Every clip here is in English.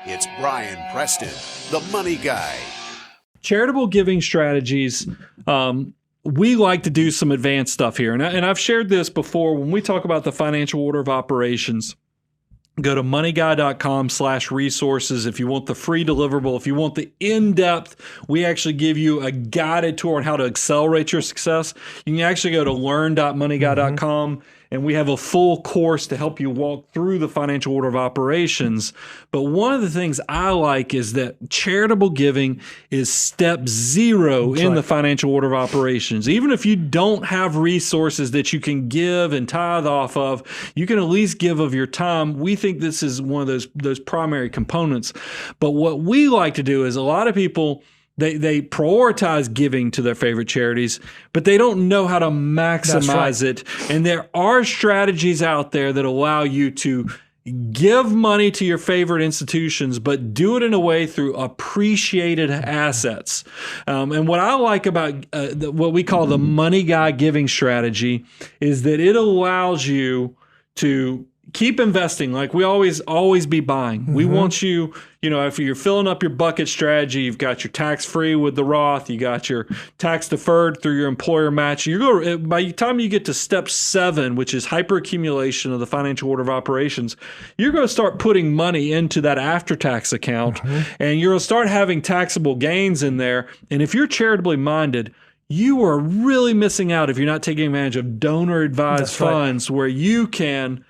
It's Brian Preston, the Money Guy. Charitable giving strategies. We like to do some advanced stuff here. And I've shared this before. When we talk about the financial order of operations, go to moneyguy.com/resources if you want the free deliverable. If you want the in-depth, we actually give you a guided tour on how to accelerate your success. You can actually go to learn.moneyguy.com, and we have a full course to help you walk through the financial order of operations. But one of the things I like is that charitable giving is step zero in the financial order of operations. Even if you don't have resources that you can give and tithe off of, you can at least give of your time. We think this is one of those primary components. But what we like to do is a lot of people, they prioritize giving to their favorite charities, but they don't know how to maximize it. And there are strategies out there that allow you to give money to your favorite institutions, but do it in a way through appreciated assets. And what I like about what we call the Money Guy giving strategy is that it allows you to keep investing. Like we always be buying. We want you, if you're filling up your bucket strategy, you've got your tax-free with the Roth, you got your tax-deferred through your employer match. By the time you get to step 7, which is hyperaccumulation of the financial order of operations, you're going to start putting money into that after-tax account, and you're going to start having taxable gains in there. And if you're charitably minded, you are really missing out if you're not taking advantage of donor-advised funds where you can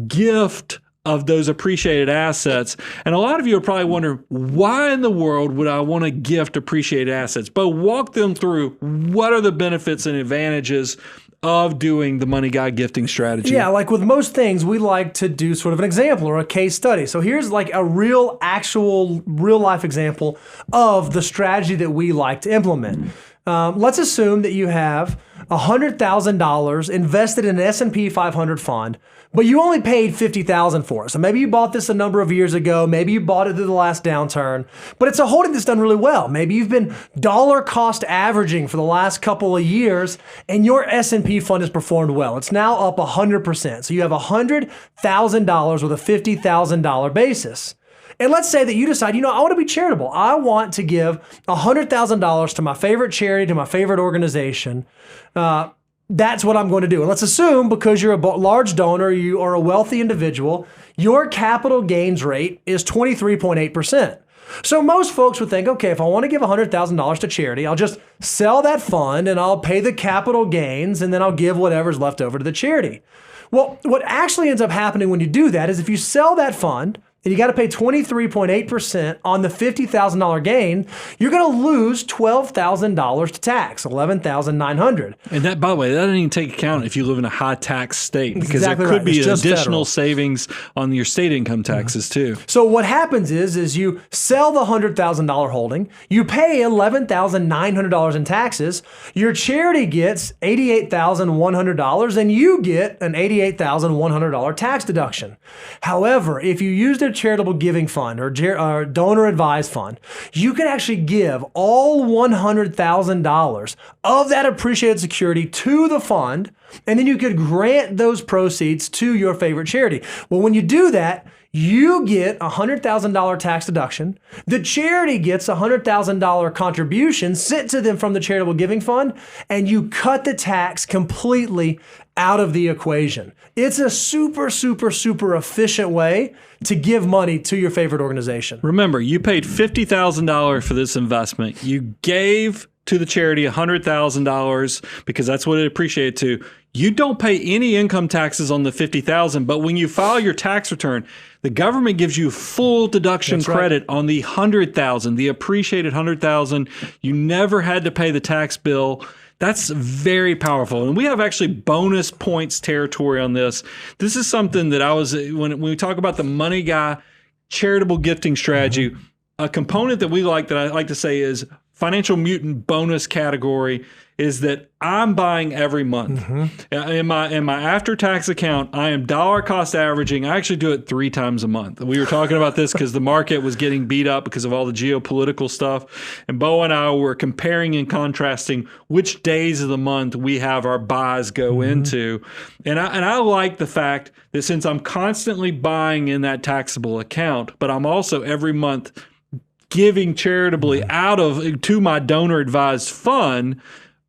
gift of those appreciated assets. And a lot of you are probably wondering, why in the world would I want to gift appreciated assets? But walk them through what are the benefits and advantages of doing the Money Guy gifting strategy. Yeah, like with most things, we like to do sort of an example or a case study. So here's like a real life example of the strategy that we like to implement. Let's assume that you have $100,000 invested in an S&P 500 fund, but you only paid $50,000 for it. So maybe you bought this a number of years ago. Maybe you bought it through the last downturn, but it's a holding that's done really well. Maybe you've been dollar cost averaging for the last couple of years, and your S&P fund has performed well. It's now up 100%. So you have $100,000 with a $50,000 basis. And let's say that you decide, I want to be charitable. I want to give $100,000 to my favorite charity, to my favorite organization. That's what I'm going to do. And let's assume because you're a large donor, you are a wealthy individual, your capital gains rate is 23.8%. So most folks would think, okay, if I want to give $100,000 to charity, I'll just sell that fund and I'll pay the capital gains and then I'll give whatever's left over to the charity. Well, what actually ends up happening when you do that is if you sell that fund, and you got to pay 23.8% on the $50,000 gain, you're going to lose $12,000 to tax, $11,900. And that, by the way, that doesn't even take account if you live in a high tax state, because exactly there could be additional federal savings on your state income taxes too. So what happens is you sell the $100,000 holding, you pay $11,900 in taxes, your charity gets $88,100, and you get an $88,100 tax deduction. However, if you used a charitable giving fund or donor advised fund, you can actually give all $100,000 of that appreciated security to the fund, and then you could grant those proceeds to your favorite charity. Well, when you do that, you get a $100,000 tax deduction. The charity gets a $100,000 contribution sent to them from the charitable giving fund, and you cut the tax completely out of the equation. It's a super, super, super efficient way to give money to your favorite organization. Remember, you paid $50,000 for this investment. You gave to the charity $100,000 because that's what it appreciated to. You don't pay any income taxes on the $50,000, but when you file your tax return, the government gives you full deduction credit on the $100,000, the appreciated $100,000. You never had to pay the tax bill. That's very powerful. And we have actually bonus points territory on this. This is something that when we talk about the Money Guy charitable gifting strategy, a component that I like to say is financial mutant bonus category is that I'm buying every month. In my after-tax account, I am dollar cost averaging. I actually do it 3 times a month. We were talking about this because the market was getting beat up because of all the geopolitical stuff. And Bo and I were comparing and contrasting which days of the month we have our buys go into. And I like the fact that since I'm constantly buying in that taxable account, but I'm also every month giving charitably out of to my donor advised fund,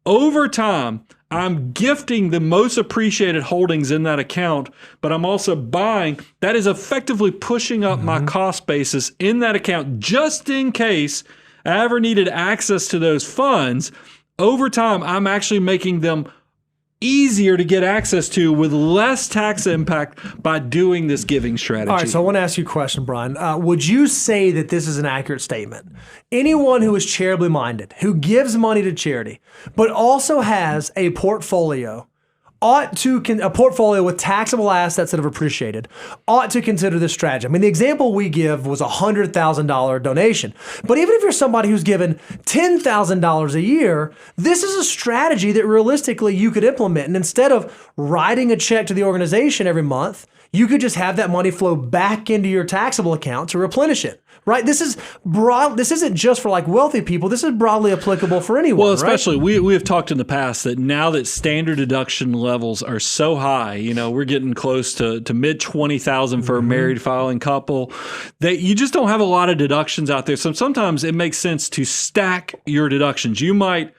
over time, I'm gifting the most appreciated holdings in that account, but I'm also buying. That is effectively pushing up my cost basis in that account just in case I ever needed access to those funds. Over time, I'm actually making them easier to get access to with less tax impact by doing this giving strategy. All right, so I want to ask you a question, Brian. Would you say that this is an accurate statement? Anyone who is charitably minded, who gives money to charity, but also has a portfolio, a portfolio with taxable assets that have appreciated, ought to consider this strategy. I mean, the example we give was a $100,000 donation. But even if you're somebody who's given $10,000 a year, this is a strategy that realistically you could implement. And instead of writing a check to the organization every month, you could just have that money flow back into your taxable account to replenish it. Right? This is broad. This isn't just for like wealthy people. This is broadly applicable for anyone. Well, especially right? we have talked in the past that now that standard deduction levels are so high, we're getting close to mid 20,000 for a married filing couple, that you just don't have a lot of deductions out there. So sometimes it makes sense to stack your deductions. You might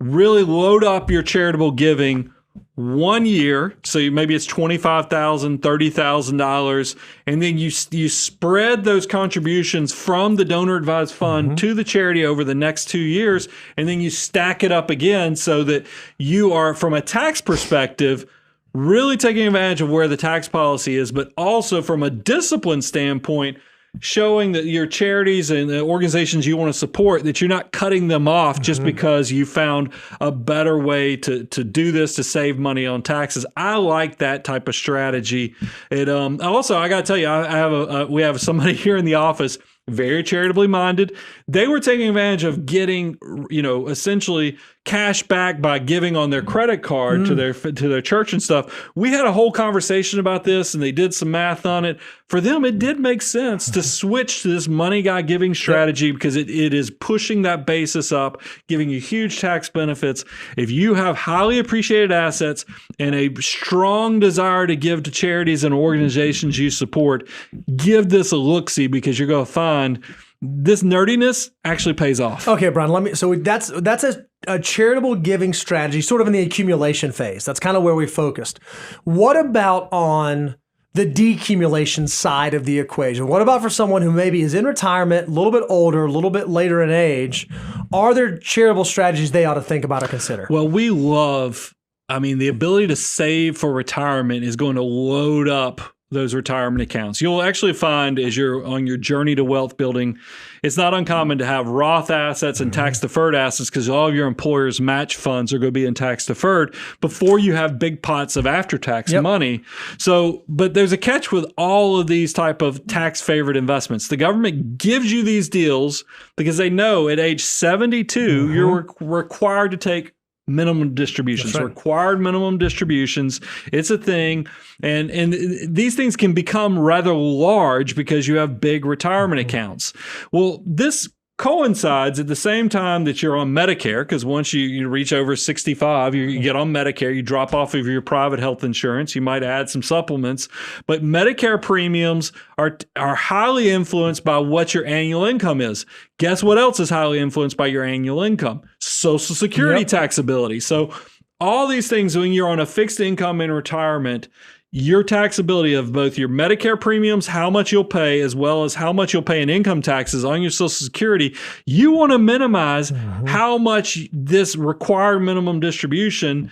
really load up your charitable giving 1 year, so maybe it's $25,000, $30,000, and then you spread those contributions from the donor advised fund to the charity over the next 2 years, and then you stack it up again so that you are, from a tax perspective, really taking advantage of where the tax policy is, but also from a discipline standpoint, showing that your charities and the organizations you want to support, that you're not cutting them off just because you found a better way to do this to save money on taxes. I like that type of strategy. It also, I got to tell you, we have somebody here in the office, very charitably minded. They were taking advantage of getting, essentially cash back by giving on their credit card to their church and stuff. We had a whole conversation about this, and they did some math on it. For them, it did make sense to switch to this money guy giving strategy because it is pushing that basis up, giving you huge tax benefits. If you have highly appreciated assets and a strong desire to give to charities and organizations you support, give this a look-see, because you're going to find this nerdiness actually pays off. Okay, Brian, so that's a charitable giving strategy, sort of in the accumulation phase. That's kind of where we focused. What about on the decumulation side of the equation? What about for someone who maybe is in retirement, a little bit older, a little bit later in age? Are there charitable strategies they ought to think about or consider? Well, the ability to save for retirement is going to load up those retirement accounts. You'll actually find, as you're on your journey to wealth building, it's not uncommon to have Roth assets and tax deferred assets, because all of your employer's match funds are going to be in tax deferred before you have big pots of after tax money. So, but there's a catch with all of these type of tax favored investments. The government gives you these deals because they know at age 72, you're required to take minimum distributions, required minimum distributions. It's a thing. And these things can become rather large because you have big retirement accounts. Well, this coincides at the same time that you're on Medicare, because once you reach over 65, you get on Medicare, you drop off of your private health insurance, you might add some supplements, but Medicare premiums are highly influenced by what your annual income is. Guess what else is highly influenced by your annual income? Social Security taxability. So all these things, when you're on a fixed income in retirement, your taxability of both your Medicare premiums, how much you'll pay, as well as how much you'll pay in income taxes on your Social Security, you want to minimize how much this required minimum distribution.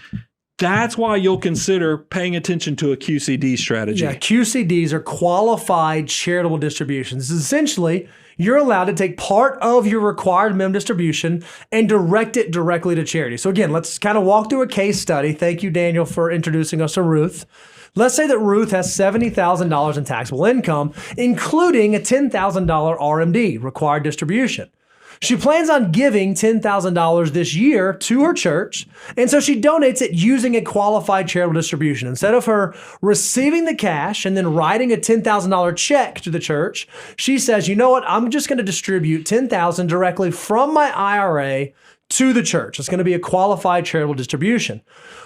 That's why you'll consider paying attention to a QCD strategy. Yeah, QCDs are qualified charitable distributions. Essentially, you're allowed to take part of your required minimum distribution and direct it directly to charity. So again, let's kind of walk through a case study. Thank you, Daniel, for introducing us to Ruth. Let's say that Ruth has $70,000 in taxable income, including a $10,000 RMD, required distribution. She plans on giving $10,000 this year to her church, and so she donates it using a qualified charitable distribution. Instead of her receiving the cash and then writing a $10,000 check to the church, she says, you know what, I'm just going to distribute $10,000 directly from my IRA to the church. It's going to be a qualified charitable distribution.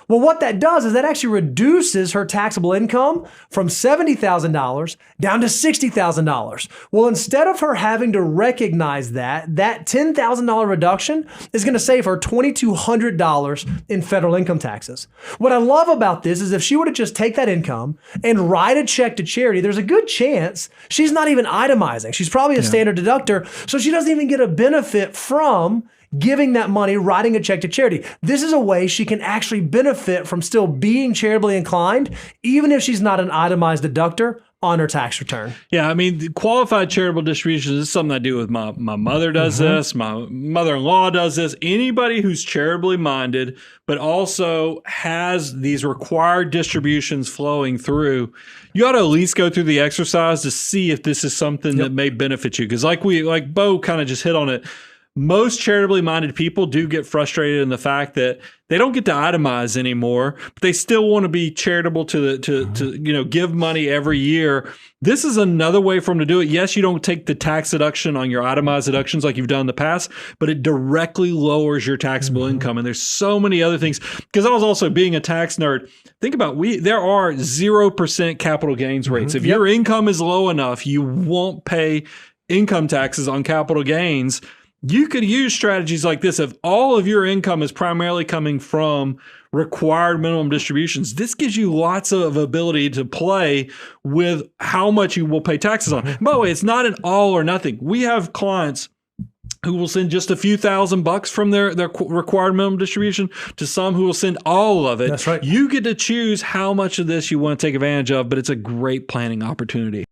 Well, what that does is that actually reduces her taxable income from $70,000 down to $60,000. Well, instead of her having to recognize that $10,000 reduction is going to save her $2,200 in federal income taxes. What I love about this is if she were to just take that income and write a check to charity, there's a good chance she's not even itemizing. She's probably a standard deductor, so she doesn't even get a benefit from giving that money, writing a check to charity. This is a way she can actually benefit from still being charitably inclined, even if she's not an itemized deductor on her tax return. Yeah, I mean, the qualified charitable distributions is something I do with my mother does this, my mother-in-law does this. Anybody who's charitably minded, but also has these required distributions flowing through, you ought to at least go through the exercise to see if this is something that may benefit you. Because like Bo kind of just hit on it, most charitably minded people do get frustrated in the fact that they don't get to itemize anymore, but they still want to be charitable to give money every year. This is another way for them to do it. Yes, you don't take the tax deduction on your itemized deductions like you've done in the past, but it directly lowers your taxable income. And there's so many other things. Because I was also being a tax nerd. Think about there are 0% capital gains rates. If your income is low enough, you won't pay income taxes on capital gains. You could use strategies like this. If all of your income is primarily coming from required minimum distributions, this gives you lots of ability to play with how much you will pay taxes on. By the way, it's not an all or nothing. We have clients who will send just a few $1,000 from their required minimum distribution to some who will send all of it. That's right. You get to choose how much of this you want to take advantage of, but it's a great planning opportunity.